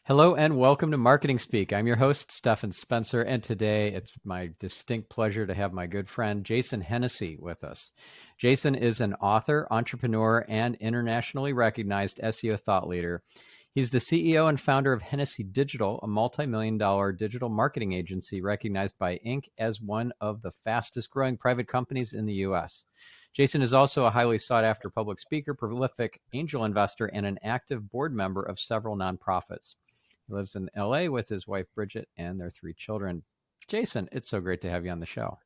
Hello and welcome to Marketing Speak. I'm your host, Stephan Spencer, and today it's my distinct pleasure to have my good friend Jason Hennessey with us. Jason is an author, entrepreneur, and internationally recognized SEO thought leader. He's the CEO and founder of Hennessey Digital, a multi-million-dollar digital marketing agency recognized by Inc. as one of the fastest growing private companies in the U.S. Jason is also a highly sought-after public speaker, prolific angel investor, and an active board member of several nonprofits. He lives in LA with his wife, Bridget, and their 3 children. Jason, it's so great to have you on the show.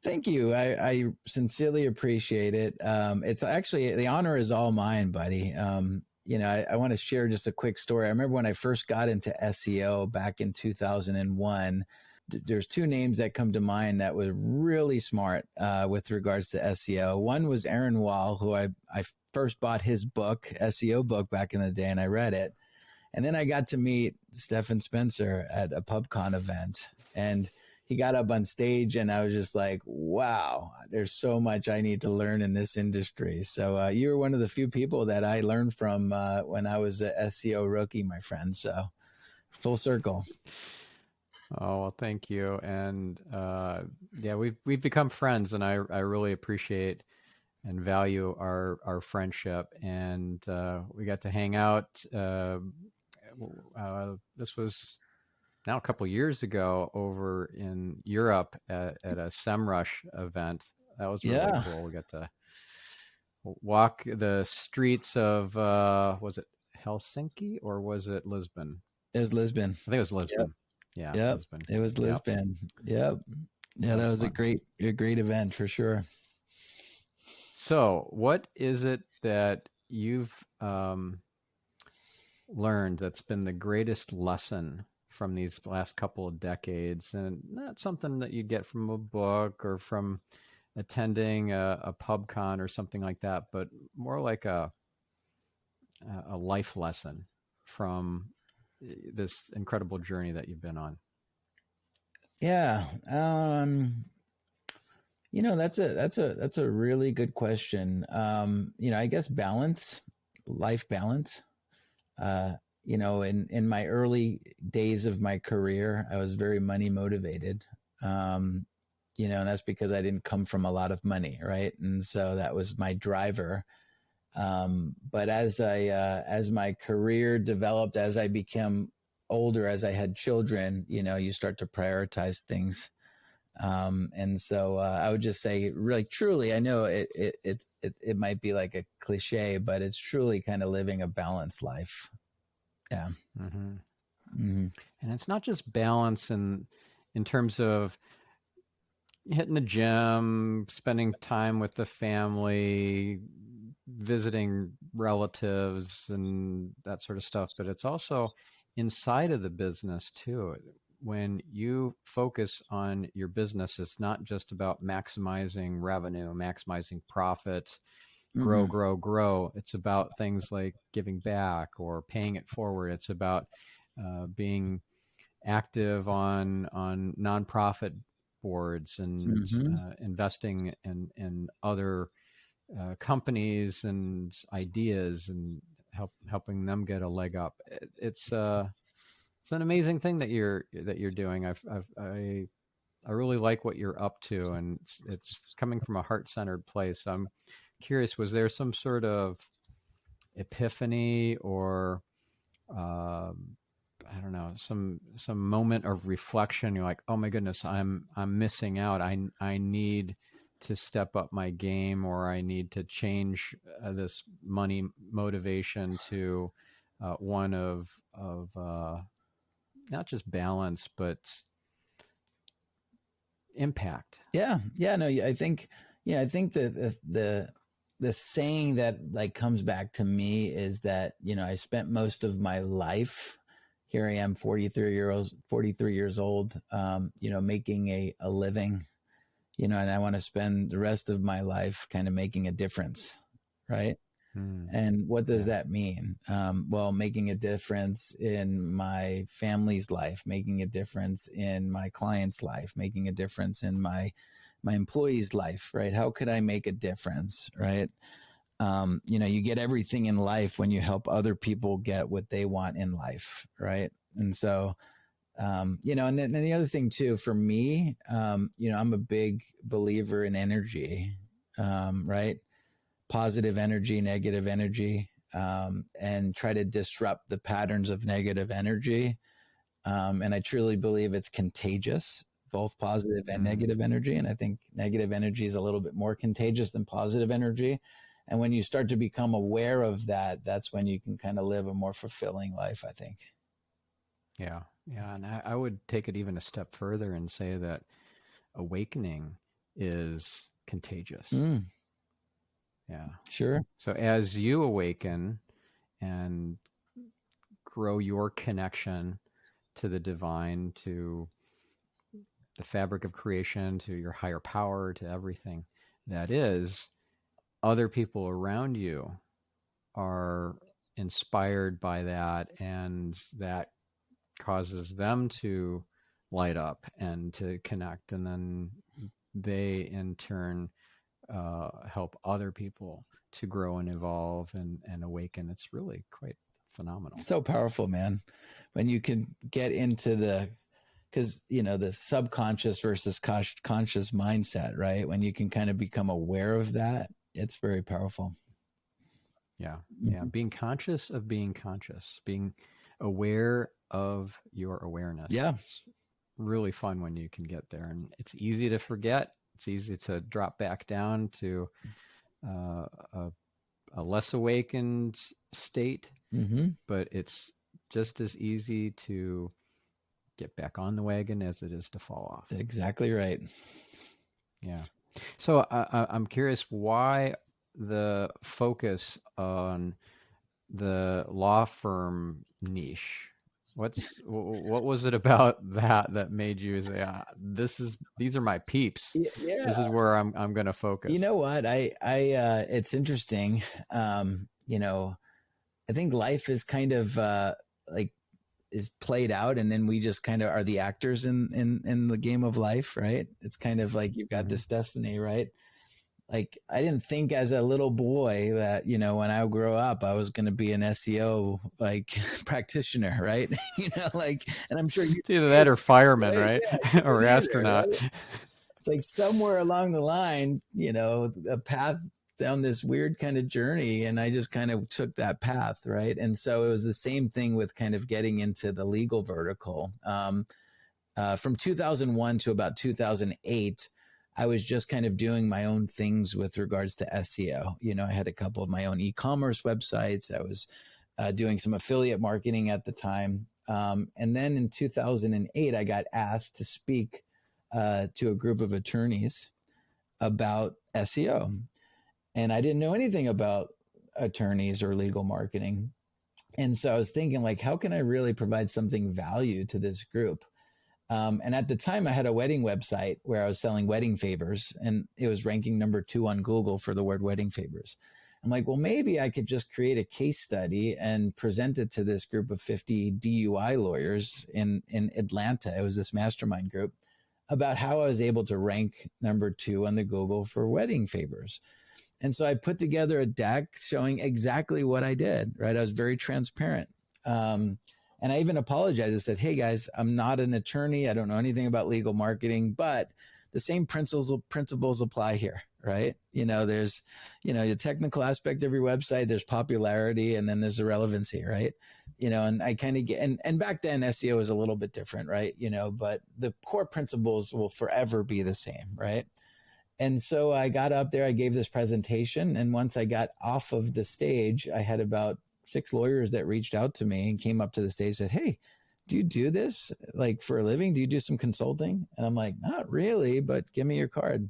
Thank you. I sincerely appreciate it. It's actually, the honor is all mine, buddy. I want to share just a quick story. I remember when I first got into SEO back in 2001, there's 2 names that come to mind that were really smart with regards to SEO. One was Aaron Wall, who I first bought his book, SEO book, back in the day, and I read it. And then I got to meet Stephan Spencer at a PubCon event, and he got up on stage, and I was just like, wow, there's so much I need to learn in this industry. So you were one of the few people that I learned from when I was a SEO rookie, my friend. So full circle. Oh, well, thank you. And yeah, we've become friends, and I really appreciate and value our friendship. And we got to hang out. This was now a couple years ago over in Europe at a SEMrush event. That was really cool. We got to walk the streets of, was it Helsinki or was it Lisbon? It was Lisbon. I think it was Lisbon. Yep. Yeah, Lisbon. It was Lisbon. Yep. Yeah, that was a great event for sure. So what is it that you've learned that's been the greatest lesson from these last couple of decades, and not something that you get from a book or from attending a PubCon or something like that, but more like a life lesson from this incredible journey that you've been on? Yeah. That's a really good question. I guess life balance. In my early days of my career, I was very money motivated. And that's because I didn't come from a lot of money, right? And so that was my driver. But as my career developed, as I became older, as I had children, you start to prioritize things. And so I would just say, really, truly, I know it might be like a cliche, but it's truly kind of living a balanced life. Yeah. Mm-hmm. Mm-hmm. And it's not just balance in terms of hitting the gym, spending time with the family, visiting relatives and that sort of stuff, but it's also inside of the business too. When you focus on your business, it's not just about maximizing revenue, maximizing profit, grow. It's about things like giving back or paying it forward. It's about being active on nonprofit boards and investing in other companies and ideas and helping them get a leg up. It's an amazing thing that you're doing. I really like what you're up to, and it's coming from a heart-centered place. I'm curious, was there some sort of epiphany or I don't know, some moment of reflection? You're like, oh my goodness, I'm missing out. I need to step up my game, or I need to change this money motivation to one of not just balance, but impact. Yeah. No, I think that the saying that like comes back to me is that, I spent most of my life, here I am 43 years old, making a living, and I want to spend the rest of my life kind of making a difference. Right. And what does that mean? Well, making a difference in my family's life, making a difference in my client's life, making a difference in my employee's life, right? How could I make a difference, right? You get everything in life when you help other people get what they want in life, right? And so, and then the other thing too, for me, I'm a big believer in energy, right? Positive energy, negative energy, and try to disrupt the patterns of negative energy. And I truly believe it's contagious, both positive and negative energy. And I think negative energy is a little bit more contagious than positive energy. And when you start to become aware of that, that's when you can kind of live a more fulfilling life, I think. Yeah. Yeah. And I would take it even a step further and say that awakening is contagious. Yeah. Sure. So as you awaken and grow your connection to the divine, to the fabric of creation, to your higher power, to everything that is, other people around you are inspired by that, and that causes them to light up and to connect, and then they in turn help other people to grow and evolve and awaken. It's really quite phenomenal. So powerful, man. When you can get into because the subconscious versus conscious mindset, right? When you can kind of become aware of that, it's very powerful. Yeah. Yeah. Being conscious of being conscious, being aware of your awareness. Yeah. It's really fun when you can get there, and it's easy to forget. It's easy to drop back down to uh, a less awakened state, but it's just as easy to get back on the wagon as it is to fall off. Exactly right. Yeah. So I'm curious why the focus on the law firm niche. What was it about that made you say, these are my peeps. Yeah. This is where I'm going to focus. You know what? It's interesting. I think life is kind of like is played out, and then we just kind of are the actors in the game of life, right? It's kind of like you've got this destiny, right? Like I didn't think as a little boy that when I grow up I was going to be an SEO like practitioner, right? And I'm sure it's either that or fireman, right? Yeah, or astronaut. Right? It's like somewhere along the line, a path down this weird kind of journey, and I just kind of took that path, right? And so it was the same thing with kind of getting into the legal vertical. From 2001 to about 2008, I was just kind of doing my own things with regards to SEO. I had a couple of my own e-commerce websites. I was doing some affiliate marketing at the time. And then in 2008, I got asked to speak to a group of attorneys about SEO. And I didn't know anything about attorneys or legal marketing. And so I was thinking, like, how can I really provide something value to this group? And at the time, I had a wedding website where I was selling wedding favors, and it was ranking number 2 on Google for the word wedding favors. I'm like, well, maybe I could just create a case study and present it to this group of 50 DUI lawyers in Atlanta. It was this mastermind group about how I was able to rank number 2 on the Google for wedding favors. And so I put together a deck showing exactly what I did, right? I was very transparent. And I even apologized. I said, hey guys, I'm not an attorney. I don't know anything about legal marketing, but the same principles apply here, right? There's, the technical aspect of your website, there's popularity, and then there's the relevancy, right? And I kind of get, and back then SEO was a little bit different, right? But the core principles will forever be the same, right? And so I got up there, I gave this presentation. And once I got off of the stage, I had about 6 lawyers that reached out to me and came up to the stage and said, hey, do you do this like for a living? Do you do some consulting? And I'm like, not really, but give me your card.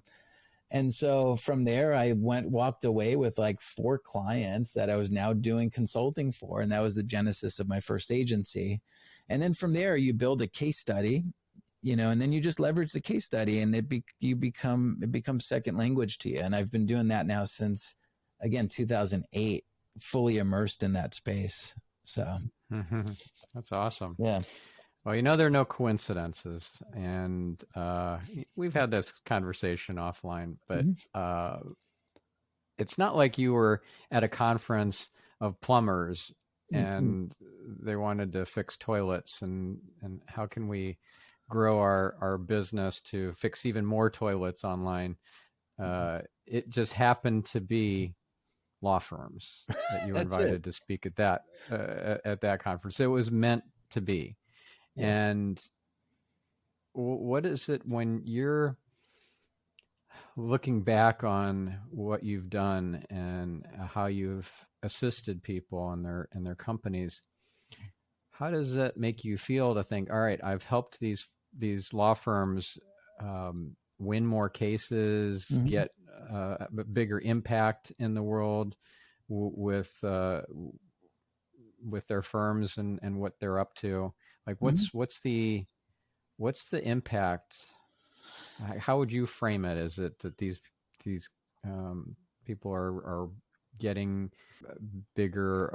And so from there, I walked away with like 4 clients that I was now doing consulting for. And that was the genesis of my first agency. And then from there, you build a case study, and then you just leverage the case study, and it becomes second language to you. And I've been doing that now since, again, 2008, fully immersed in that space. So that's awesome. Yeah. Well, there are no coincidences, and we've had this conversation offline, but it's not like you were at a conference of plumbers Mm-mm. and they wanted to fix toilets, and how can we grow our business to fix even more toilets online. It just happened to be law firms that you were That's it. invited to speak at that conference. It was meant to be. Yeah. And what is it when you're looking back on what you've done and how you've assisted people in their companies? How does that make you feel to think, all right, I've helped these law firms win more cases, Mm-hmm. get a bigger impact in the world with their firms and what they're up to? Like, Mm-hmm. what's the impact? How would you frame it? Is it that these people are getting bigger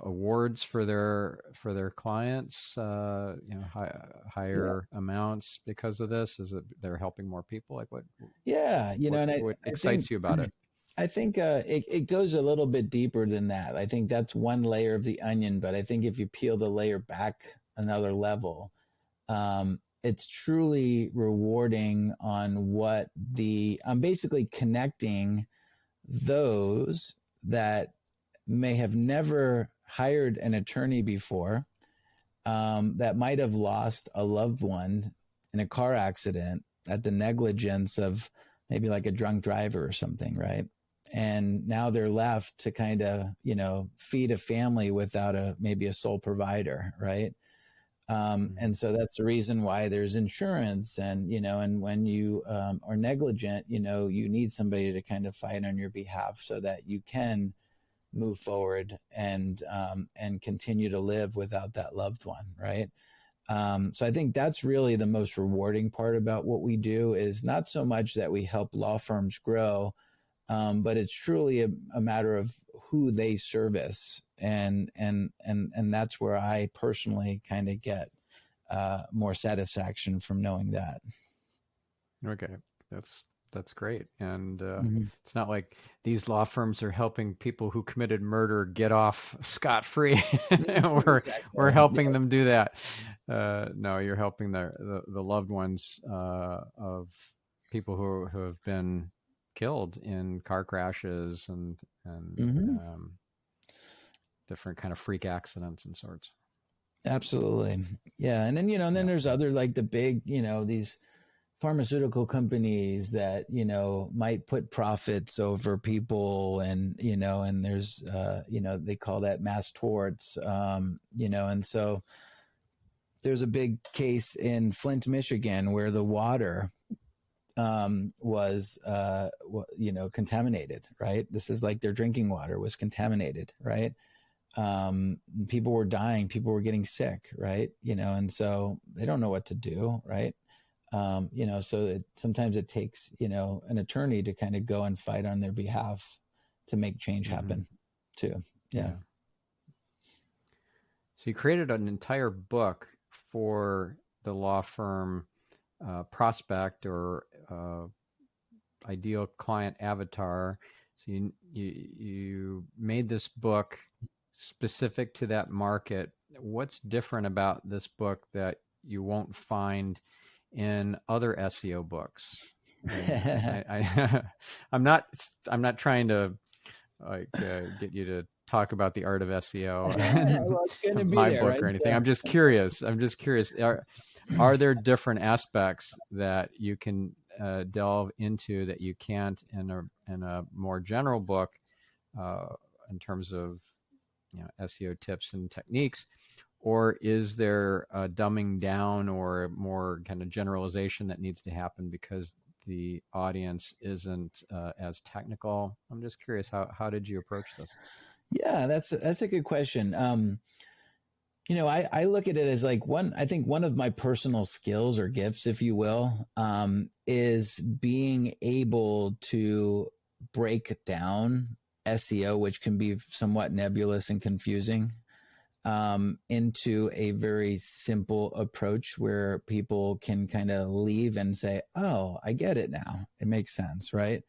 awards for their clients, Yeah. higher amounts because of this? Is it they're helping more people? Like Yeah. And what I think, excites you about it? it goes a little bit deeper than that. I think that's one layer of the onion, but I think if you peel the layer back another level, it's truly rewarding on what I'm basically connecting those that may have never hired an attorney before, that might have lost a loved one in a car accident at the negligence of maybe like a drunk driver or something, right? And now they're left to kind of, feed a family without maybe a sole provider, right? Mm-hmm. And so that's the reason why there's insurance, and when you are negligent, you need somebody to kind of fight on your behalf so that you can move forward and continue to live without that loved one, right? So I think that's really the most rewarding part about what we do, is not so much that we help law firms grow, but it's truly a matter of who they service, and that's where I personally kind of get more satisfaction from knowing that. Okay, that's that's great. And Mm-hmm. it's not like these law firms are helping people who committed murder get off scot free. We're Exactly. helping Yeah. them do that. No, you're helping the loved ones of people who have been killed in car crashes and Mm-hmm. different kind of freak accidents and sorts. Absolutely. Yeah. And then, and then Yeah. there's other, like the big, these pharmaceutical companies that, might put profits over people, and there's, they call that mass torts, and so there's a big case in Flint, Michigan, where the water was, contaminated, right? This is like their drinking water was contaminated, right? People were dying, people were getting sick, right? And so they don't know what to do, right? So sometimes it takes, an attorney to kind of go and fight on their behalf to make change Mm-hmm. happen too. Yeah. Yeah. So you created an entire book for the law firm prospect or ideal client avatar. So you made this book specific to that market. What's different about this book that you won't find in other SEO books? And I'm not trying to get you to talk about the art of SEO in Well, it's going to be my there, book right? or anything. I'm just curious. I'm just curious. Are there different aspects that you can delve into that you can't in a more general book uh, in terms of SEO tips and techniques? Or is there a dumbing down or more kind of generalization that needs to happen because the audience isn't as technical? I'm just curious, how did you approach this? Yeah, that's a good question. I look at it as like I think one of my personal skills or gifts, if you will, is being able to break down SEO, which can be somewhat nebulous and confusing, into a very simple approach where people can kind of leave and say, "Oh, I get it now. It makes sense," right?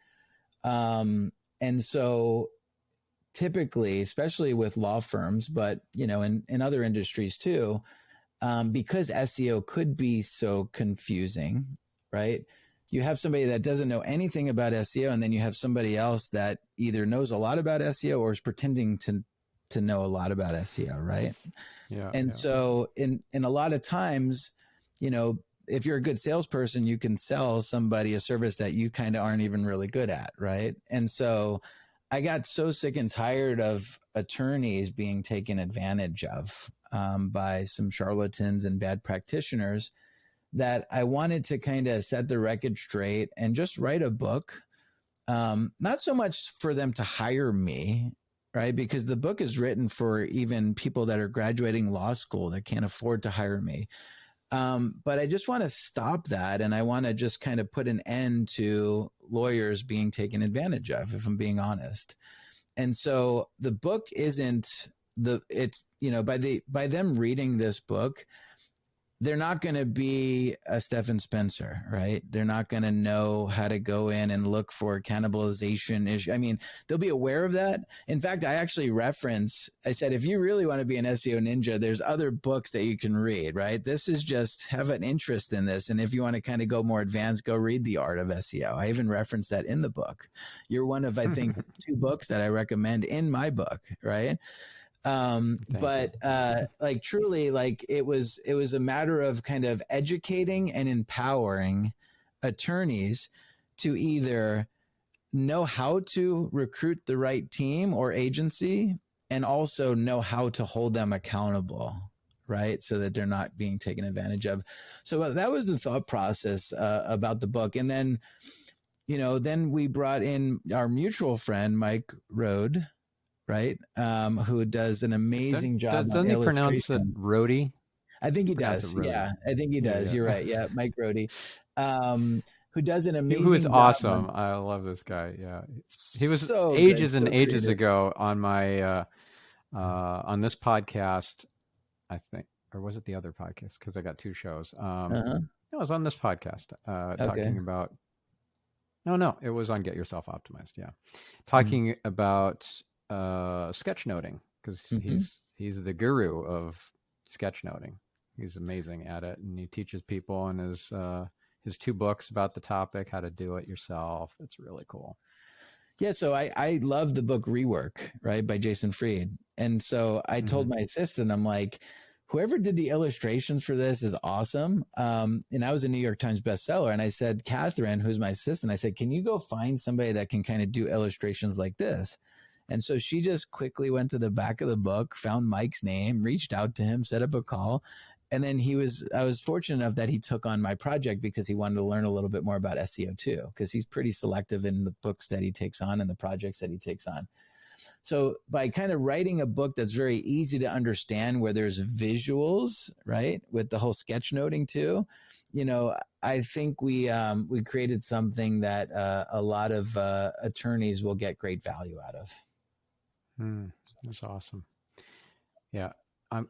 Um, And so typically, especially with law firms, but in other industries too, because SEO could be so confusing, right? You have somebody that doesn't know anything about SEO, and then you have somebody else that either knows a lot about SEO or is pretending to know a lot about SEO, right? Yeah. And so in a lot of times, if you're a good salesperson, you can sell somebody a service that you kind of aren't even really good at, right? And so I got so sick and tired of attorneys being taken advantage of by some charlatans and bad practitioners that I wanted to kind of set the record straight and just write a book. Not so much for them to hire me, right? Because the book is written for even people that are graduating law school that can't afford to hire me. But I just want to stop that. And I want to just kind of put an end to lawyers being taken advantage of, if I'm being honest. And so the book isn't by them reading this book, they're not going to be a Stephan Spencer, right? They're not going to know how to go in and look for cannibalization issue. I mean, they'll be aware of that. In fact, I actually I said, if you really want to be an SEO ninja, there's other books that you can read, right? This is just have an interest in this. And if you want to kind of go more advanced, go read The Art of SEO. I even referenced that in the book. You're one of, I think, 2 books that I recommend in my book, right? Like truly, like it was a matter of kind of educating and empowering attorneys to either know how to recruit the right team or agency, and also know how to hold them accountable, right? So that they're not being taken advantage of. So that was the thought process about the book. And then, then we brought in our mutual friend, Mike Road, right? Who does an amazing job on Doesn't he pronounce it illustration. Rhodey? I think he Pronounce it does. Rhodey. Yeah, I think he does. Yeah. You're right. Yeah, Mike Rohde, who does an Who is amazing job awesome. on. I love this guy. Yeah. He was So good, ages and so ages creative. ago on my on this podcast, I think, or was it the other podcast? Because I got 2 shows. Uh-huh. It was on this podcast Okay. talking about. No, it was on Get Yourself Optimized. Yeah, Mm-hmm. talking about sketchnoting, because Mm-hmm. he's the guru of sketchnoting. He's amazing at it, and he teaches people in his 2 books about the topic, how to do it yourself. It's really cool. Yeah, so I love the book Rework, right, by Jason Fried. And so I told my assistant, I'm like, whoever did the illustrations for this is awesome. And I was a New York Times bestseller. And I said, Catherine, who's my assistant, I said, can you go find somebody that can kind of do illustrations like this? And so she just quickly went to the back of the book, found Mike's name, reached out to him, set up a call. And then I was fortunate enough that he took on my project because he wanted to learn a little bit more about SEO too, because he's pretty selective in the books that he takes on and the projects that he takes on. So by kind of writing a book that's very easy to understand, where there's visuals, right, with the whole sketchnoting too, I think we created something that a lot of attorneys will get great value out of. That's awesome. Yeah.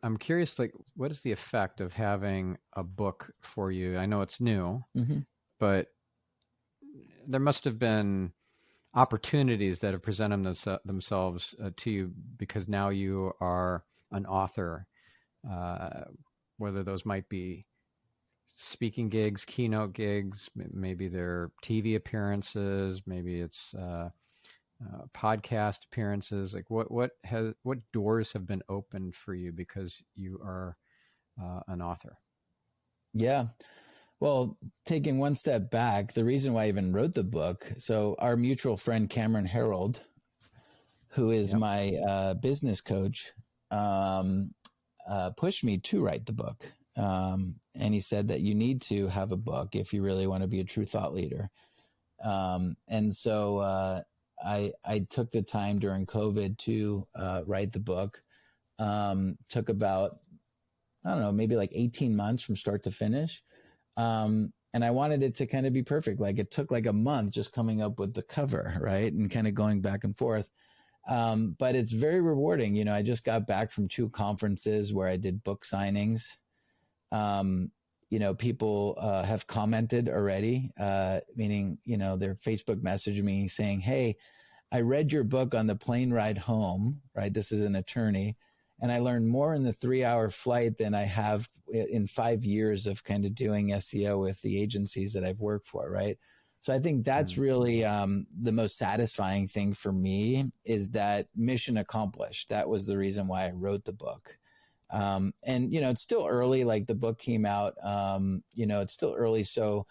I'm curious, like, what is the effect of having a book for you? I know it's new, but there must have been opportunities that have presented themselves to you, because now you are an author, whether those might be speaking gigs, keynote gigs, maybe they're TV appearances, maybe it's podcast appearances. Like what doors have been opened for you because you are an author? Yeah. Well, taking one step back, the reason why I even wrote the book, so our mutual friend Cameron Harold, who is my business coach, pushed me to write the book. And he said that you need to have a book if you really want to be a true thought leader. And so I took the time during COVID to write the book. Took about, I don't know, maybe like 18 months from start to finish. And I wanted it to kind of be perfect. Like it took like a month just coming up with the cover, right? And kind of going back and forth. But it's very rewarding. I just got back from 2 conferences where I did book signings. People have commented already, meaning, their Facebook messaged me saying, hey, I read your book on the plane ride home, right? This is an attorney. And I learned more in the 3-hour flight than I have in 5 years of kind of doing SEO with the agencies that I've worked for, right? So I think that's really the most satisfying thing for me, is that mission accomplished. That was the reason why I wrote the book. And, it's still early, like the book came out, it's still early. So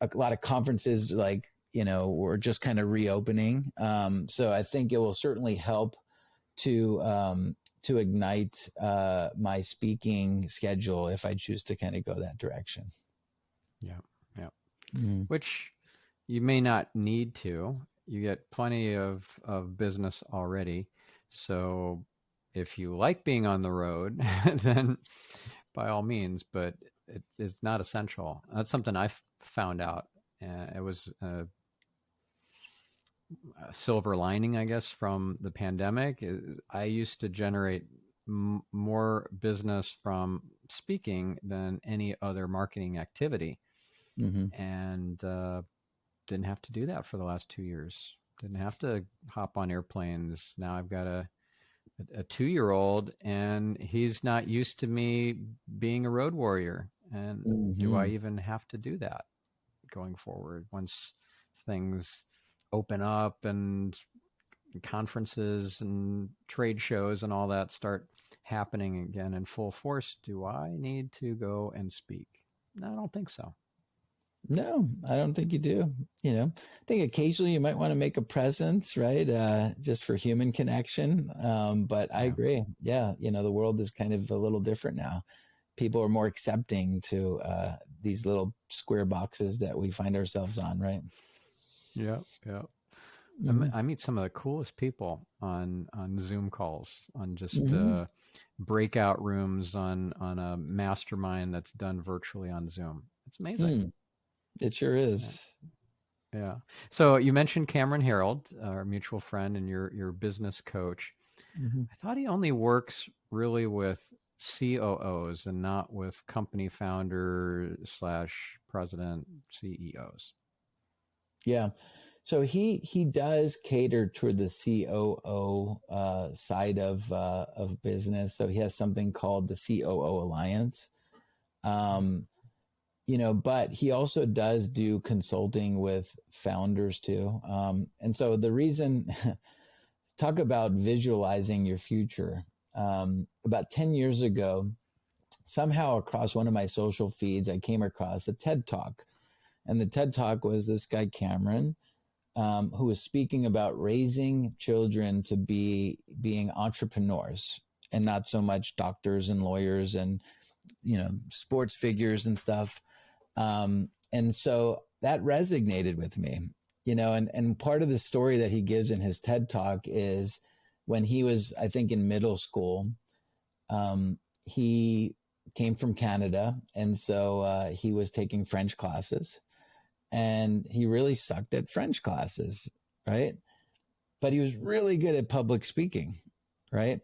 a lot of conferences, like, we're just kind of reopening. So I think it will certainly help to ignite my speaking schedule if I choose to kind of go that direction. Yeah. Yeah. Which you may not need to. You get plenty of business already. So if you like being on the road, then by all means, but it's not essential. That's something I found out. It was a silver lining, I guess, from the pandemic. I used to generate more business from speaking than any other marketing activity. And didn't have to do that for the last 2 years. Didn't have to hop on airplanes. Now I've got a 2-year-old, and he's not used to me being a road warrior. And do I even have to do that going forward once things open up and conferences and trade shows and all that start happening again in full force? Do I need to go and speak? No, I don't think so. No, I don't think you do. I think occasionally you might want to make a presence, right? Just for human connection. But I agree. Yeah. The world is kind of a little different now. People are more accepting to these little square boxes that we find ourselves on, right? Yeah. Yeah. I meet some of the coolest people on Zoom calls, on just breakout rooms on a mastermind that's done virtually on Zoom. It's amazing. It sure is. Yeah. So you mentioned Cameron Harold, our mutual friend and your business coach. I thought he only works really with COOs and not with company founder / president CEOs. Yeah. So he does cater toward the COO side of business. So he has something called the COO Alliance. But he also does do consulting with founders too. And so the reason, talk about visualizing your future. About 10 years ago, somehow across one of my social feeds, I came across a TED Talk. And the TED Talk was this guy, Cameron, who was speaking about raising children to being entrepreneurs and not so much doctors and lawyers and, sports figures and stuff. And so that resonated with me, and part of the story that he gives in his TED Talk is when he was, I think, in middle school, he came from Canada. And so he was taking French classes, and he really sucked at French classes, right? But he was really good at public speaking, right?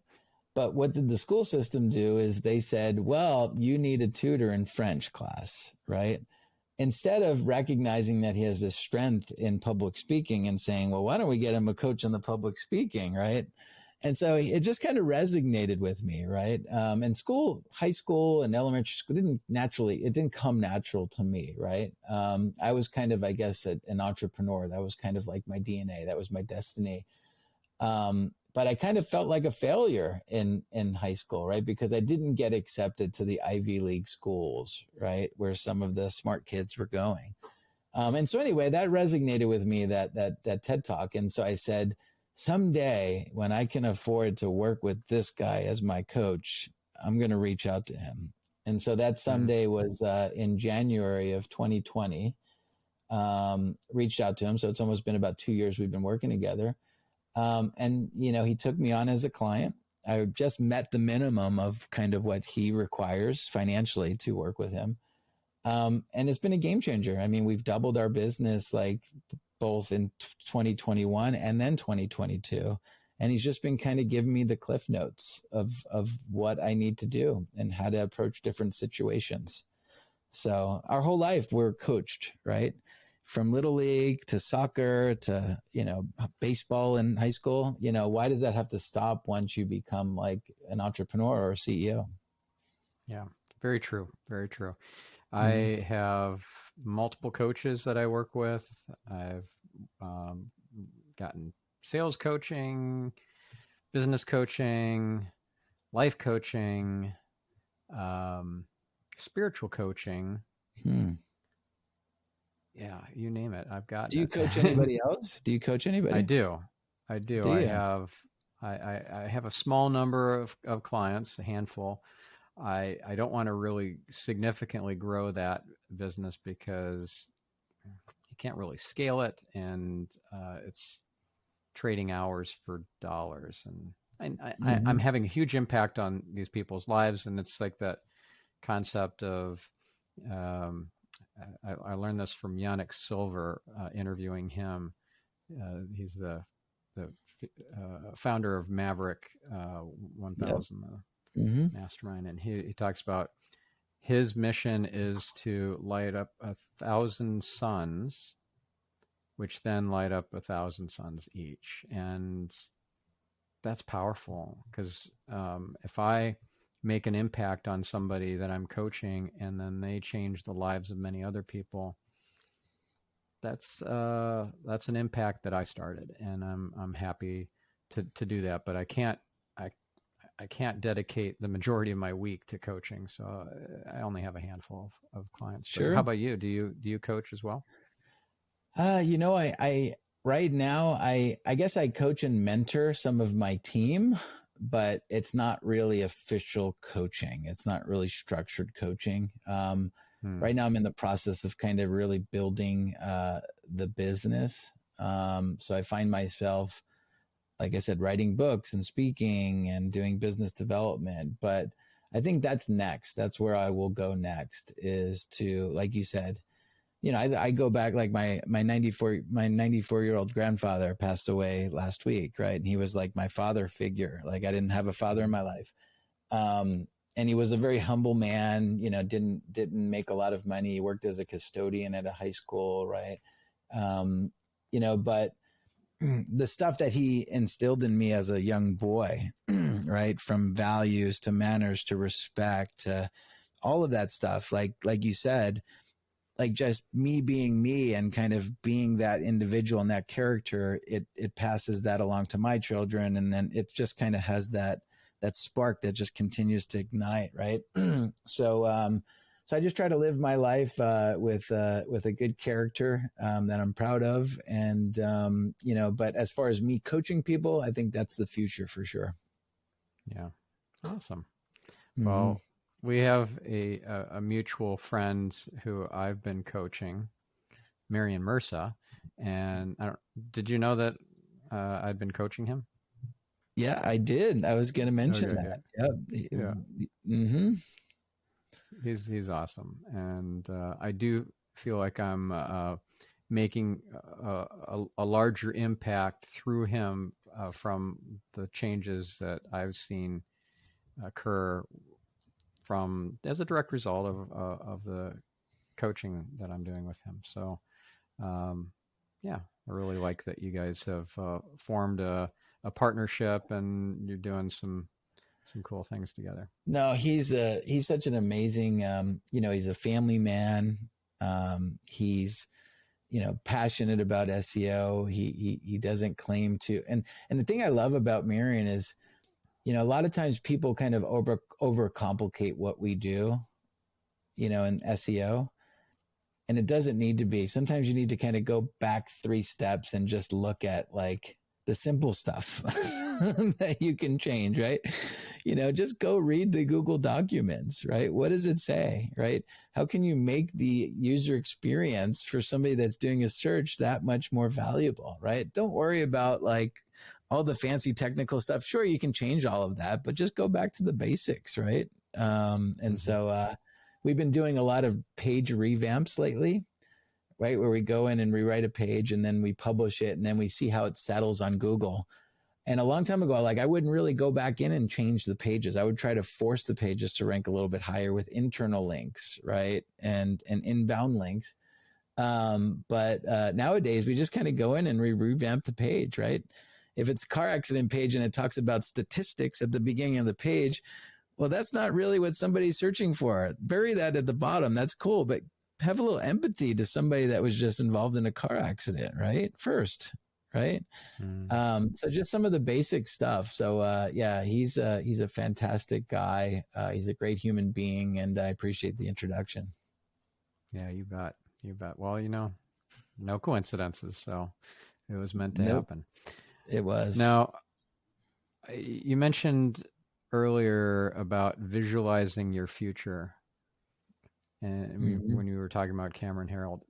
But what did the school system do is they said, well, you need a tutor in French class, right? Instead of recognizing that he has this strength in public speaking and saying, well, why don't we get him a coach on the public speaking, right? And so it just kind of resonated with me, right? And high school and elementary school it didn't come natural to me, right? I was kind of, I guess, an entrepreneur. That was kind of like my DNA. That was my destiny. But I kind of felt like a failure in high school, right? Because I didn't get accepted to the Ivy League schools, right? Where some of the smart kids were going. And so anyway, that resonated with me, that TED Talk. And so I said, someday when I can afford to work with this guy as my coach, I'm going to reach out to him. And so that someday was in January of 2020, reached out to him. So it's almost been about 2 years we've been working together. And, he took me on as a client. I just met the minimum of kind of what he requires financially to work with him. And it's been a game changer. I mean, we've doubled our business, like both in 2021 and then 2022. And he's just been kind of giving me the cliff notes of what I need to do and how to approach different situations. So our whole life we're coached, right? from little league to soccer to, baseball in high school, why does that have to stop once you become like an entrepreneur or a CEO? Yeah, very true. Very true. Mm-hmm. I have multiple coaches that I work with. I've um, gotten sales coaching, business coaching, life coaching, um, spiritual coaching. Hmm. Yeah, you name it, I've gotten Do you it. coach anybody else? Do you coach I anybody? do. I do. Do you? I have a small number of clients, a handful. I don't want to really significantly grow that business because you can't really scale it, and it's trading hours for dollars. And I'm Mm-hmm. having a huge impact on these people's lives, and it's like that concept of um, I learned this from Yannick Silver, interviewing him. He's the founder of Maverick Yep. 1000 Mm-hmm. Mastermind, and he talks about his mission is to light up 1,000 suns, which then light up 1,000 suns each, and that's powerful because if I make an impact on somebody that I'm coaching and then they change the lives of many other people, that's an impact that I started, and I'm happy to do that. But I I can't dedicate the majority of my week to coaching, so I only have a handful of clients. But how Sure. about you? Do you coach as well? I right now, I guess I coach and mentor some of my team, but it's not really official coaching. It's not really structured coaching. Hmm. Right now I'm in the process of kind of really building the business. So I find myself, like I said, writing books and speaking and doing business development. But I think that's next. That's where I will go next, is to, like you said, I go back, like my 94-year-old grandfather passed away last week, right? And he was like my father figure. Like, I didn't have a father in my life. And he was a very humble man, didn't make a lot of money. He worked as a custodian at a high school, right? But the stuff that he instilled in me as a young boy, right? From values to manners to respect to all of that stuff, like you said, like just me being me and kind of being that individual and that character, it passes that along to my children, and then it just kind of has that spark that just continues to ignite, right? So I just try to live my life with a good character that I'm proud of, and but as far as me coaching people, I think that's the future for sure. Yeah, awesome. Mm-hmm. Well, we have a mutual friend who I've been coaching, Marion Mursa, and did you know that I'd been coaching him? Yeah, I did. I was going to mention Okay, that. yeah, Yep. yeah. Mm-hmm. He's awesome, and I do feel like I'm making a larger impact through him from the changes that I've seen occur from as a direct result of the coaching that I'm doing with him. So, um, yeah, I really like that you guys have formed a partnership and you're doing some cool things together. No, he's such an amazing, he's a family man. He's, passionate about SEO. He doesn't claim to, and the thing I love about Marion is, a lot of times people kind of overcomplicate what we do, in SEO, and it doesn't need to be. Sometimes you need to kind of go back 3 steps and just look at like the simple stuff that you can change, right? Just go read the Google documents, right? What does it say, right? How can you make the user experience for somebody that's doing a search that much more valuable, right? Don't worry about like all the fancy technical stuff. Sure, you can change all of that, but just go back to the basics, right? And Mm-hmm. so we've been doing a lot of page revamps lately, right? Where we go in and rewrite a page and then we publish it and then we see how it settles on Google. And a long time ago, like, I wouldn't really go back in and change the pages. I would try to force the pages to rank a little bit higher with internal links, right? And inbound links. But nowadays we just kind of go in and revamp the page, right? If it's a car accident page and it talks about statistics at the beginning of the page, well, that's not really what somebody's searching for. Bury that at the bottom. That's cool, but have a little empathy to somebody that was just involved in a car accident, right? First, right? So just some of the basic stuff. So yeah, he's a fantastic guy. He's a great human being, and I appreciate the introduction. Yeah, you bet. You bet. Well, no coincidences, so it was meant to Nope, happen. it was. Now, you mentioned earlier about visualizing your future, and when you were talking about Cameron Harold,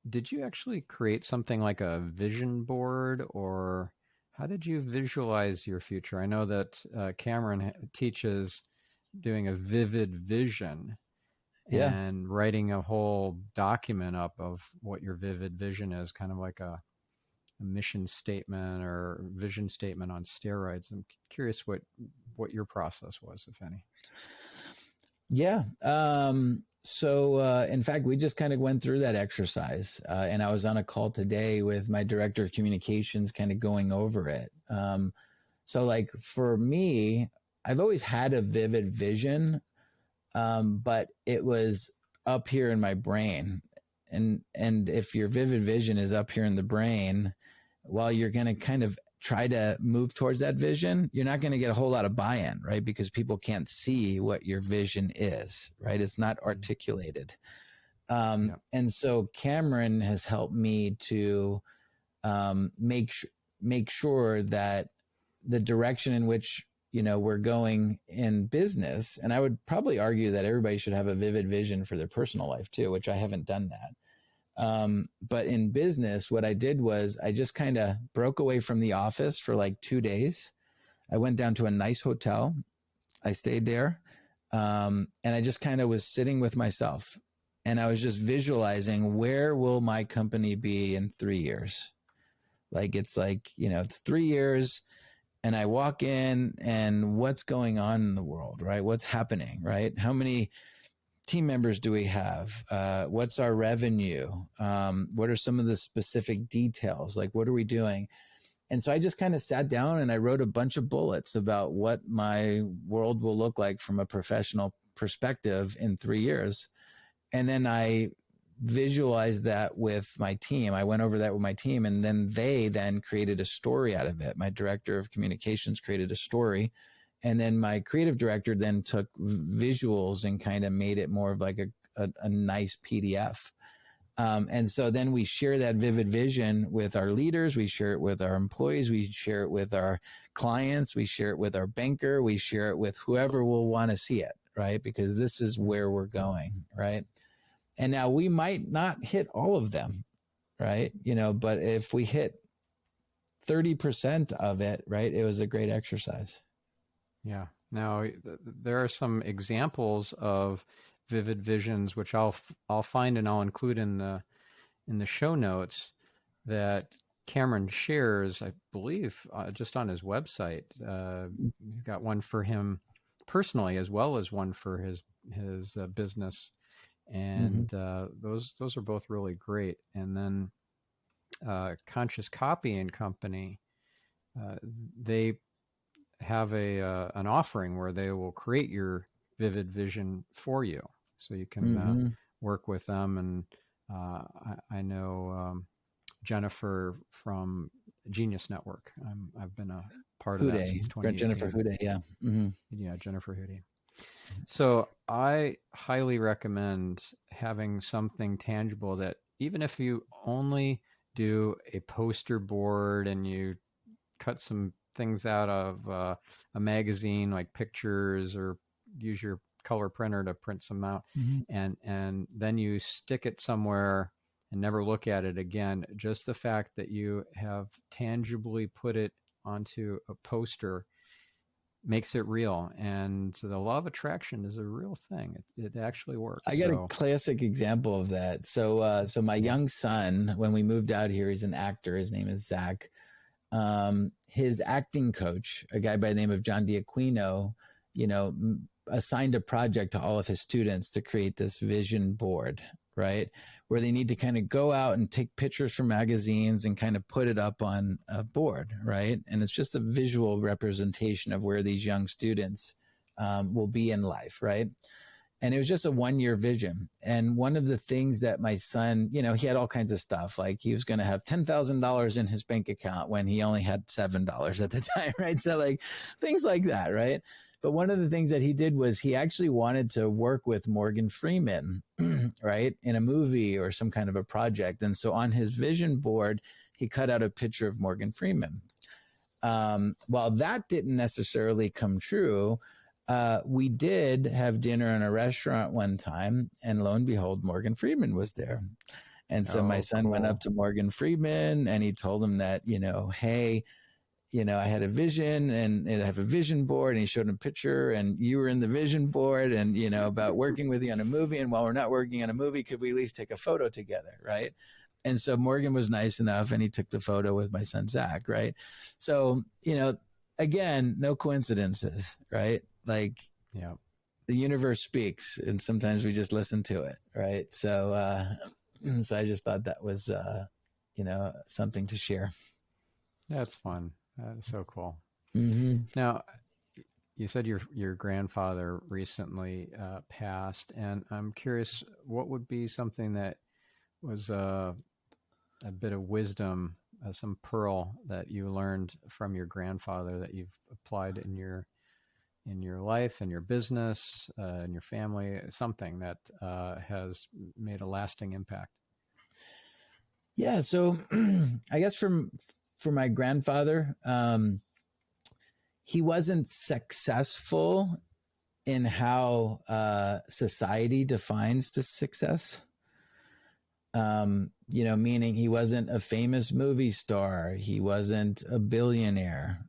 did you actually create something like a vision board, or how did you visualize your future? I know that Cameron teaches doing a vivid vision Yeah. and writing a whole document up of what your vivid vision is, kind of like a mission statement or vision statement on steroids. I'm curious what your process was, if any. Yeah. So, in fact, we just kind of went through that exercise, and I was on a call today with my director of communications, kind of going over it. So, like for me, I've always had a vivid vision, but it was up here in my brain, and if your vivid vision is up here in the brain, while you're going to kind of try to move towards that vision, you're not going to get a whole lot of buy-in, right? Because people can't see what your vision is, right? It's not articulated. Yeah. And so Cameron has helped me to make sure that the direction in which we're going in business, and I would probably argue that everybody should have a vivid vision for their personal life too, which I haven't done that. But in business, what I did was I just kind of broke away from the office for like 2 days. I went down to a nice hotel. I stayed there. And I just kind of was sitting with myself, and I was just visualizing, where will my company be in 3 years? It's 3 years, and I walk in, and what's going on in the world, right? What's happening, right? How many team members do we have? What's our revenue? What are some of the specific details? Like, what are we doing? And so I just kind of sat down and I wrote a bunch of bullets about what my world will look like from a professional perspective in 3 years. And then I visualized that with my team. I went over that with my team, and then they then created a story out of it. My director of communications created a story, and then my creative director then took visuals and kind of made it more of like a nice PDF. And so then we share that vivid vision with our leaders. We share it with our employees. We share it with our clients. We share it with our banker. We share it with whoever will want to see it, right? Because this is where we're going, right? And now we might not hit all of them, right? But if we hit 30% of it, right, it was a great exercise. Yeah. Now, there are some examples of vivid visions, which I'll find and I'll include in the show notes that Cameron shares, I believe, just on his website. He's got one for him personally, as well as one for his business, and those are both really great. And then Conscious Copying Company, they have an offering where they will create your vivid vision for you, so you can work with them. And I know Jennifer from Genius Network. I've been a part of that since 2018. Jennifer Hude, yeah. Yeah, Jennifer Hude. So I highly recommend having something tangible that, even if you only do a poster board and you cut some things out of a magazine, like pictures, or use your color printer to print some out, and then you stick it somewhere and never look at it again. Just the fact that you have tangibly put it onto a poster makes it real. And so the law of attraction is a real thing. It actually works. I got a classic example of that. So my young son, when we moved out here, he's an actor. His name is Zach. His acting coach, a guy by the name of John D'Aquino, assigned a project to all of his students to create this vision board. right? Where they need to kind of go out and take pictures from magazines and kind of put it up on a board, right? And it's just a visual representation of where these young students will be in life, right? And it was just a 1-year vision. And one of the things that my son, he had all kinds of stuff. Like he was going to have $10,000 in his bank account when he only had $7 at the time, right? So like things like that, right? But one of the things that he did was he actually wanted to work with Morgan Freeman, right, in a movie or some kind of a project. And so on his vision board, he cut out a picture of Morgan Freeman. While that didn't necessarily come true, we did have dinner in a restaurant one time, and lo and behold, Morgan Freeman was there. And so my son went up to Morgan Freeman and he told him that, hey, I had a vision and I have a vision board, and he showed him a picture and you were in the vision board and, about working with you on a movie. And while we're not working on a movie, could we at least take a photo together? Right. And so Morgan was nice enough and he took the photo with my son, Zach. Right. So, again, no coincidences, right? Like the universe speaks and sometimes we just listen to it. Right. So I just thought that was, something to share. That's fun. That is so cool. Mm-hmm. Now, you said your grandfather recently passed, and I'm curious, what would be something that was a bit of wisdom, some pearl that you learned from your grandfather that you've applied in your life, in your business, in your family, something that has made a lasting impact? Yeah, so I guess for my grandfather, he wasn't successful in how society defines the success. Meaning he wasn't a famous movie star. He wasn't a billionaire.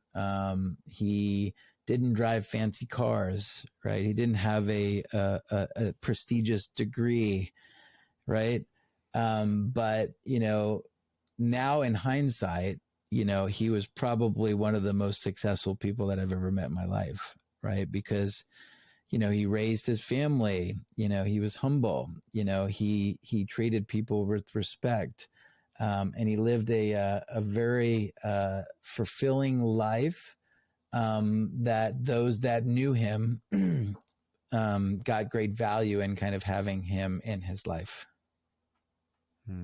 He didn't drive fancy cars, right? He didn't have a prestigious degree, right? But now in hindsight, he was probably one of the most successful people that I've ever met in my life, right? Because, he raised his family, he was humble, he treated people with respect. And he lived a very fulfilling life that those that knew him got great value in kind of having him in his life. Yeah.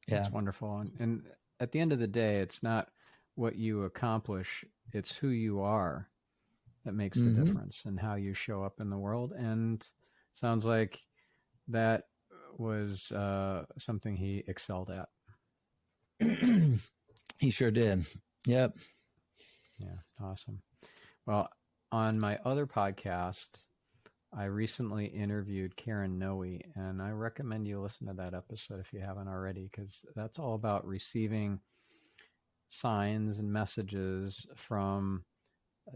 That's wonderful. And at the end of the day, it's not what you accomplish, it's who you are that makes the difference and how you show up in the world. And sounds like that was something he excelled at. He sure did. Yep. Yeah. Awesome. Well, on my other podcast, I recently interviewed Karen Noe, and I recommend you listen to that episode if you haven't already, because that's all about receiving signs and messages from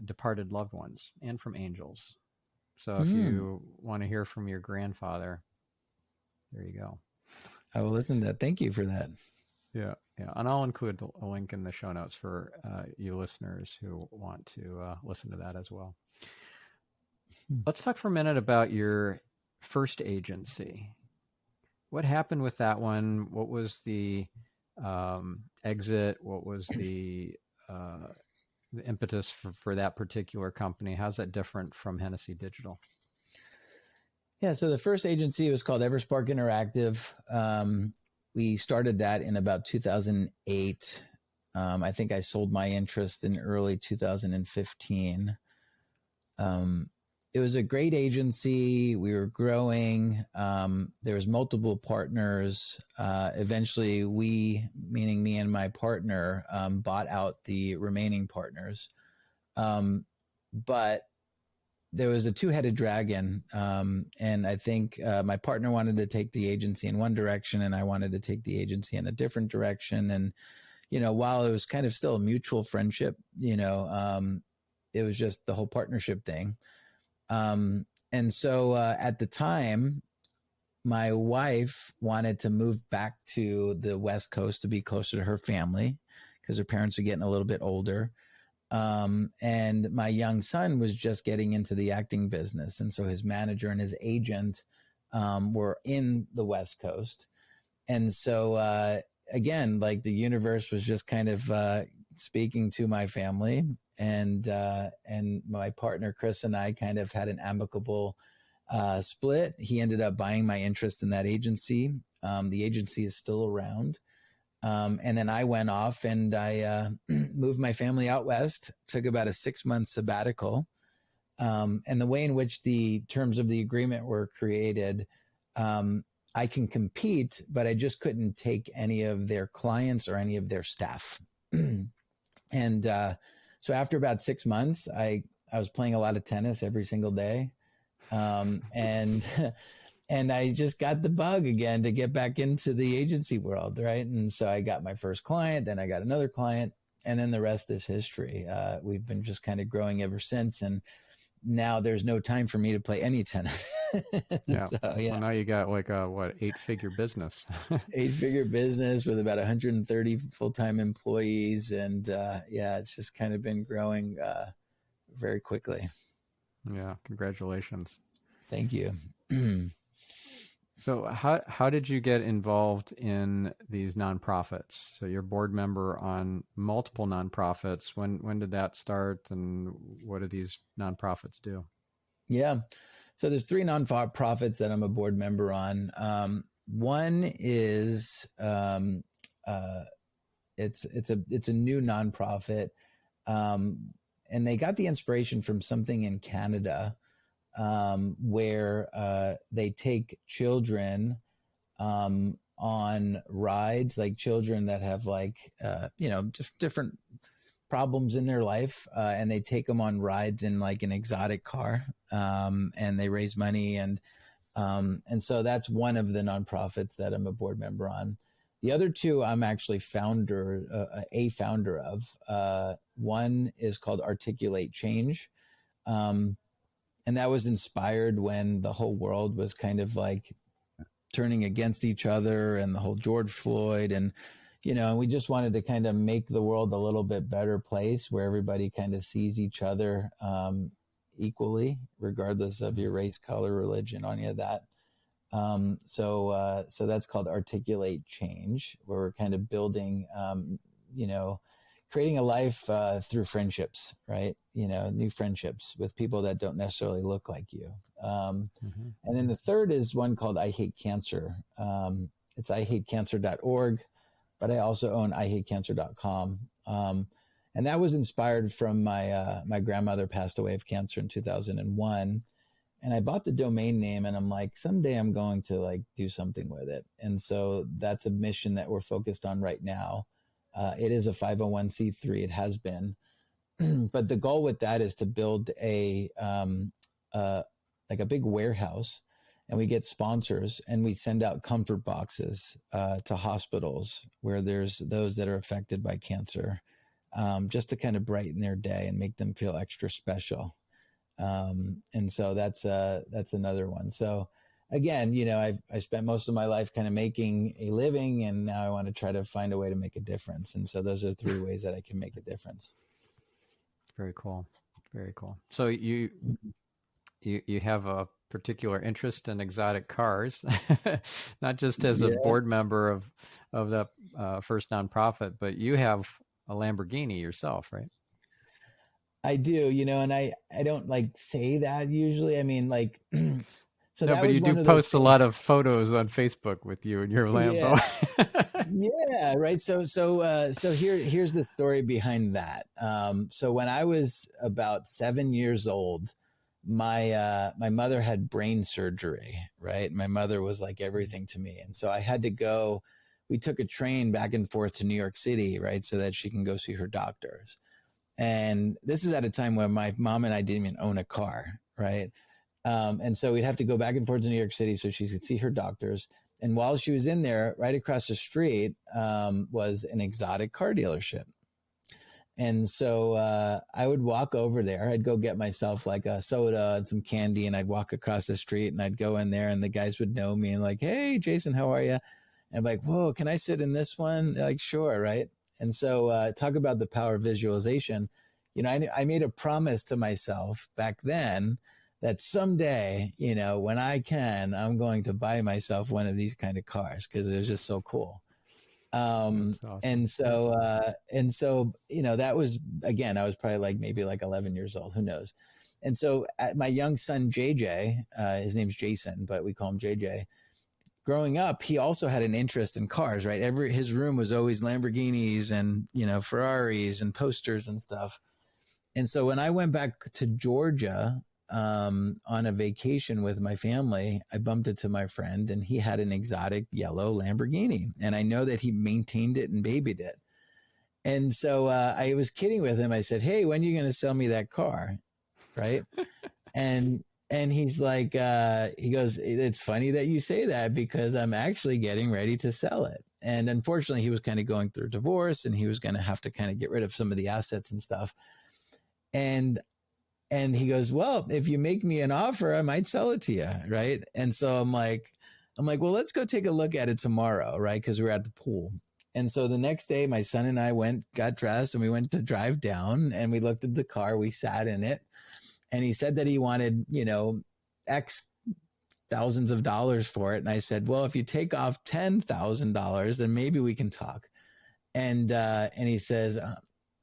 departed loved ones and from angels. So if you want to hear from your grandfather, there you go. I will listen to that. Thank you for that. Yeah. And I'll include a link in the show notes for you listeners who want to listen to that as well. Let's talk for a minute about your first agency. What happened with that one? What was the exit? What was the impetus for that particular company? How's that different from Hennessey Digital? Yeah, so the first agency was called Everspark Interactive. We started that in about 2008. I think I sold my interest in early 2015. It was a great agency. We were growing. There was multiple partners. Eventually, we, meaning me and my partner, bought out the remaining partners. But there was a two-headed dragon, and I think my partner wanted to take the agency in one direction, and I wanted to take the agency in a different direction. And while it was kind of still a mutual friendship, it was just the whole partnership thing. And so at the time, my wife wanted to move back to the West Coast to be closer to her family because her parents are getting a little bit older. And my young son was just getting into the acting business. And so his manager and his agent were in the West Coast. And so, again, like the universe was just kind of speaking to my family, and my partner Chris and I kind of had an amicable split. He ended up buying my interest in that agency. The agency is still around. And then I went off and I moved my family out west, took about a 6-month sabbatical. And the way in which the terms of the agreement were created, I can compete, but I just couldn't take any of their clients or any of their staff. And so after about 6 months, I was playing a lot of tennis every single day. And and I just got the bug again to get back into the agency world, right? And so I got my first client, then I got another client, and then the rest is history. We've been just kind of growing ever since, and now there's no time for me to play any tennis. Yeah. So, yeah. Well, now you got like a 8-figure business. 8-figure business with about 130 full-time employees, and yeah, it's just kind of been growing very quickly. Yeah, congratulations. Thank you. So how did you get involved in these nonprofits? So you're board member on multiple nonprofits. When did that start, and what do these nonprofits do? Yeah. So there's 3 nonprofits that I'm a board member on. One is it's a new nonprofit, and they got the inspiration from something in Canada, where they take children on rides, like children that have like just different problems in their life, and they take them on rides in like an exotic car, and they raise money, and so that's one of the nonprofits that I'm a board member on. The other 2 I'm actually a founder of. One is called Articulate Change. And that was inspired when the whole world was kind of like turning against each other, and the whole George Floyd, and we just wanted to kind of make the world a little bit better place where everybody kind of sees each other equally, regardless of your race, color, religion, any of that. So that's called Articulate Change, where we're kind of building, creating a life through friendships, right? New friendships with people that don't necessarily look like you. And then the third is one called I Hate Cancer. It's ihatecancer.org, but I also own ihatecancer.com. And that was inspired from my grandmother passed away of cancer in 2001. And I bought the domain name, and I'm like, someday I'm going to like do something with it. And so that's a mission that we're focused on right now. It is a 501c3. It has been, but the goal with that is to build like a big warehouse, and we get sponsors, and we send out comfort boxes to hospitals where there's those that are affected by cancer, just to kind of brighten their day and make them feel extra special. And so that's another one. So again, I spent most of my life kind of making a living, and now I want to try to find a way to make a difference. And so those are 3 ways that I can make a difference. Very cool. Very cool. So you have a particular interest in exotic cars, not just as a board member of the first nonprofit, but you have a Lamborghini yourself, right? I do, and I don't like say that usually. I mean, like, so no, that but was you do one of post those a lot of photos on Facebook with you and your Lambo. Yeah, right. So here's the story behind that. So when I was about 7 years old, my mother had brain surgery, right? My mother was like everything to me, and so I had to go. We took a train back and forth to New York City, right, so that she can go see her doctors. And this is at a time when my mom and I didn't even own a car, right? And so we'd have to go back and forth to New York City so she could see her doctors. And while she was in there, right across the street was an exotic car dealership. And so I would walk over there. I'd go get myself like a soda and some candy, and I'd walk across the street, and I'd go in there, and the guys would know me and like, hey, Jason, how are you? And I'm like, whoa, can I sit in this one? They're like, sure, right? And so talk about the power of visualization. I made a promise to myself back then that someday, you know, when I can, I'm going to buy myself one of these kind of cars because it was just so cool. That's awesome. And so, you know, that was, again, I was probably like maybe like 11 years old, who knows. And so my young son, JJ, his name's Jason, but we call him JJ. Growing up, he also had an interest in cars, right? His room was always Lamborghinis and, you know, Ferraris and posters and stuff. And so when I went back to Georgia on a vacation with my family, I bumped into my friend and he had an exotic yellow Lamborghini. And I know that he maintained it and babied it. And so I was kidding with him. I said, "Hey, when are you going to sell me that car?" Right. And he's like, he goes, "It's funny that you say that because I'm actually getting ready to sell it." And unfortunately, he was kind of going through a divorce and he was going to have to kind of get rid of some of the assets and stuff. And he goes, "Well, if you make me an offer, I might sell it to you." Right. And so I'm like, "Well, let's go take a look at it tomorrow." Right. Because we were at the pool. And so the next day, my son and I got dressed and we went to drive down and we looked at the car. We sat in it. And he said that he wanted, you know, X thousands of dollars for it. And I said, "Well, if you take off $10,000, then maybe we can talk." And he says,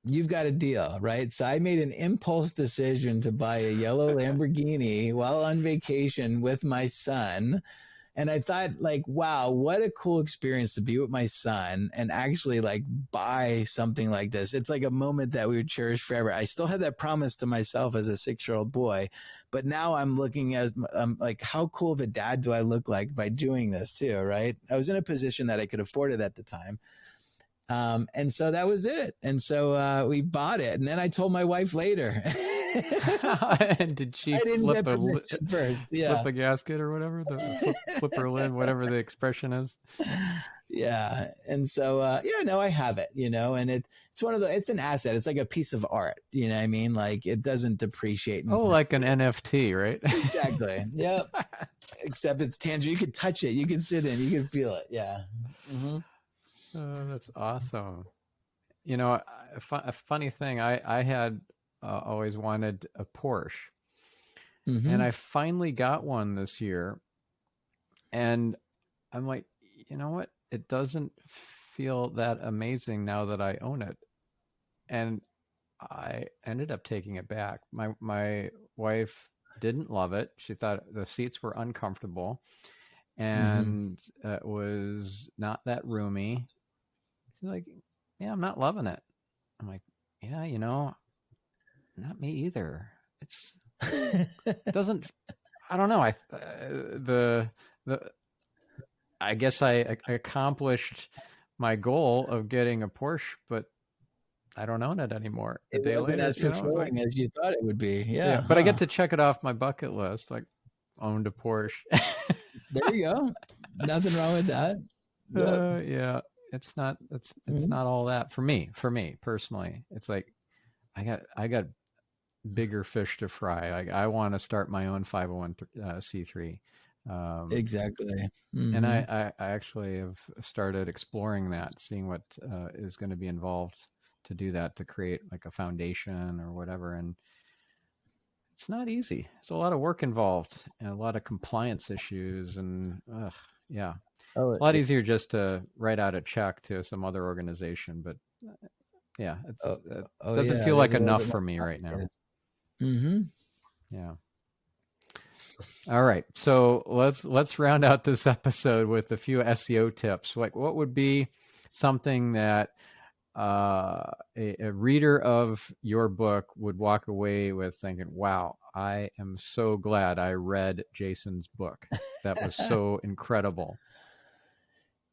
"You've got a deal," right? So I made an impulse decision to buy a yellow Lamborghini while on vacation with my son. And I thought, like, wow, what a cool experience to be with my son and actually like buy something like this. It's like a moment that we would cherish forever. I still had that promise to myself as a 6-year-old boy, but now I'm looking as like, how cool of a dad do I look like by doing this too, right? I was in a position that I could afford it at the time. And so that was it. And so we bought it. And then I told my wife later. And did she I didn't flip get permission first. Yeah. flip a gasket or whatever, the flipper lid, whatever the expression is? Yeah. And so, yeah, no, I have it, you know, and it's one of it's an asset. It's like a piece of art. You know what I mean? Like it doesn't depreciate. Oh, like an NFT, right? Exactly. Yep. Except it's tangible. You can touch it. You can sit in. You can feel it. Yeah. Mm-hmm. That's awesome. You know, a funny thing, I had always wanted a Porsche, and Mm-hmm. I finally got one this year. And I'm like, you know what? It doesn't feel that amazing now that I own it. And I ended up taking it back. My wife didn't love it. She thought the seats were uncomfortable Mm-hmm. and it was not that roomy. She's like, "Yeah, I'm not loving it." I'm like, "Yeah, you know, not me either. It's doesn't. I don't know. The I guess I accomplished my goal of getting a Porsche, but I don't own it anymore. A It day wasn't later, as you know, it's like, fulfilling as you thought it would be. yeah, Yeah. but I get Huh. to check it off my bucket list. Like, owned a Porsche. There you go. Nothing wrong with that. Yep. Yeah, it's Mm-hmm. not all that for me. For me personally, it's like I got bigger fish to fry. Like I want to start my own 501c3. Exactly. And Mm-hmm. I actually have started exploring that, seeing what is going to be involved to do that, to create like a foundation or whatever. And it's not easy. It's a lot of work involved and a lot of compliance issues. And yeah, Oh, it's a lot easier just to write out a check to some other organization. But yeah, oh, it oh, doesn't yeah. feel It is like a little enough bit more for me right now. complicated. Mm-hmm. Yeah. All right. So let's round out this episode with a few SEO tips. Like what would be something that a reader of your book would walk away with thinking, "Wow, I am so glad I read Jason's book. That was so incredible."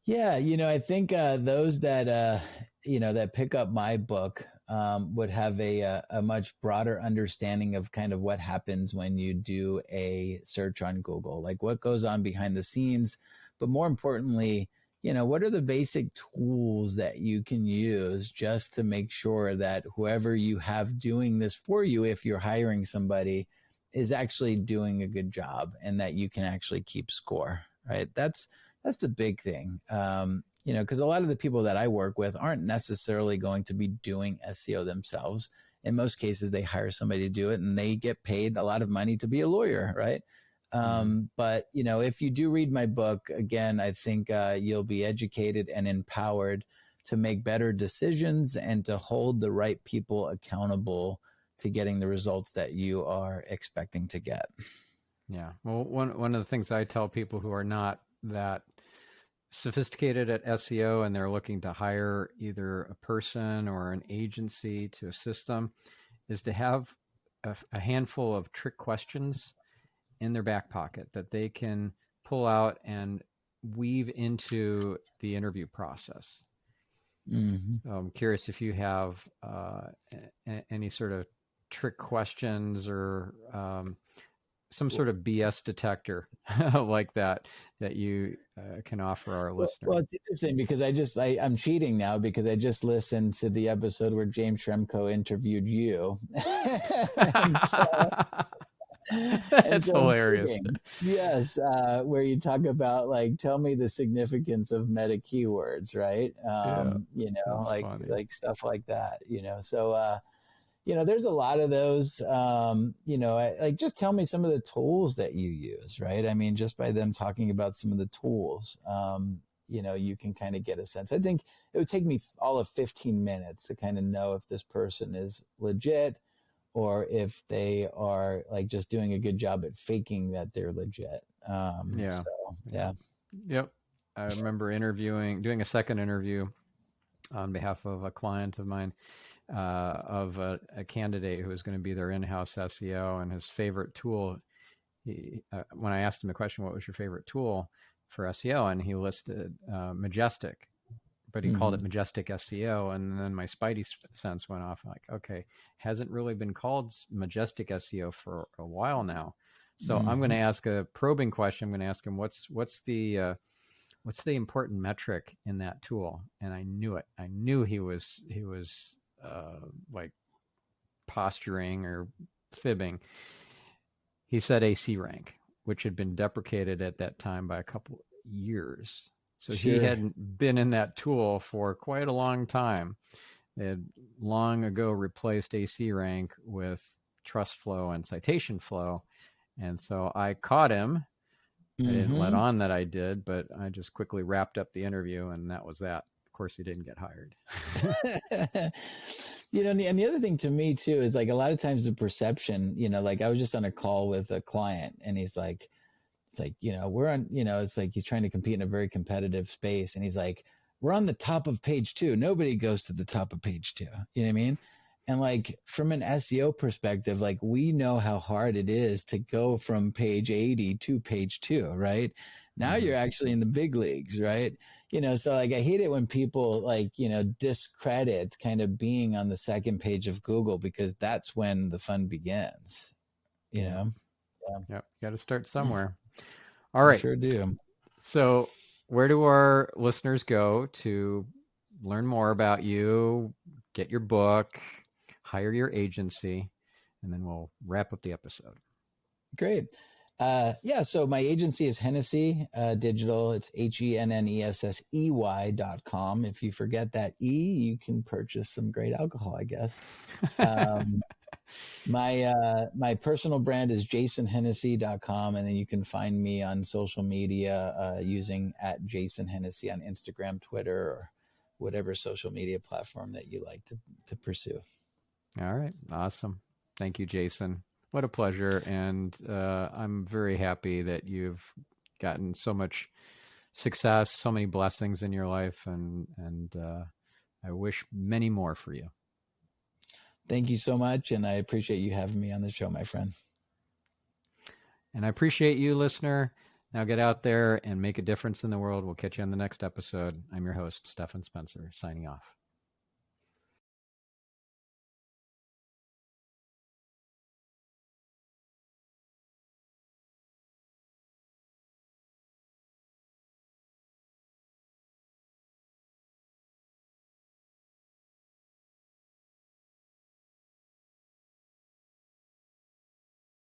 Yeah, you know, I think those that that pick up my book would have a much broader understanding of kind of what happens when you do a search on Google, like what goes on behind the scenes, but more importantly, you know, what are the basic tools that you can use just to make sure that whoever you have doing this for you, if you're hiring somebody, is actually doing a good job and that you can actually keep score, right? That's the big thing. You know, because a lot of the people that I work with aren't necessarily going to be doing SEO themselves. in most cases, they hire somebody to do it, and they get paid a lot of money to be a lawyer, right? But if you do read my book, again, I think you'll be educated and empowered to make better decisions and to hold the right people accountable to getting the results that you are expecting to get. Yeah. Well, one of the things I tell people who are not that sophisticated at SEO and they're looking to hire either a person or an agency to assist them is to have a handful of trick questions in their back pocket that they can pull out and weave into the interview process. So I'm curious if you have any sort of trick questions or some sort of BS detector like that you can offer our listeners. Well, it's interesting because I'm cheating now because I just listened to the episode where James Shremko interviewed you. That's hilarious. Yes, where you talk about tell me the significance of meta keywords, right? Like stuff like that. So there's a lot of those. Just tell me some of the tools that you use, right? I mean, just by them talking about some of the tools, you can kind of get a sense. I think it would take me all of 15 minutes to kind of know if this person is legit or if they are just doing a good job at faking that they're legit. Yep. I remember doing a second interview on behalf of a client of mine, of a candidate who was going to be their in-house SEO, and his favorite tool. When I asked him the question, "What was your favorite tool for SEO?" and he listed Majestic, but he called it Majestic SEO, and then my spidey sense went off. Like, okay, hasn't really been called Majestic SEO for a while now. So I'm going to ask a probing question. I'm going to ask him, what's the important metric in that tool? And I knew it. I knew he was like posturing or fibbing. He said AC rank, which had been deprecated at that time by a couple years. So he hadn't been in that tool for quite a long time. They had long ago replaced AC rank with trust flow and citation flow. And so I caught him. I didn't let on that I did, but I just quickly wrapped up the interview, and that was that. Of course, he didn't get hired. And the other thing to me too is a lot of times the perception, I was just on a call with a client and he's like, we're on, it's like he's trying to compete in a very competitive space. And he's like, we're on the top of page 2. Nobody goes to the top of page 2. You know what I mean? And from an SEO perspective, we know how hard it is to go from page 80 to page 2, right? Now you're actually in the big leagues, right? So I hate it when people discredit kind of being on the second page of Google, because that's when the fun begins, you know? Yeah. Got to start somewhere. All right. Sure do. So where do our listeners go to learn more about you, get your book, hire your agency, and then we'll wrap up the episode? Great. So my agency is Hennessey Digital. It's HENNESSEY.com. If you forget that E, you can purchase some great alcohol, I guess. My personal brand is jasonhennessey.com, and then you can find me on social media using @JasonHennessey on Instagram, Twitter, or whatever social media platform that you like to pursue. All right. Awesome. Thank you, Jason. What a pleasure. And I'm very happy that you've gotten so much success, so many blessings in your life, and I wish many more for you. Thank you so much, and I appreciate you having me on the show, my friend. And I appreciate you, listener. Now get out there and make a difference in the world. We'll catch you on the next episode. I'm your host, Stephan Spencer, signing off.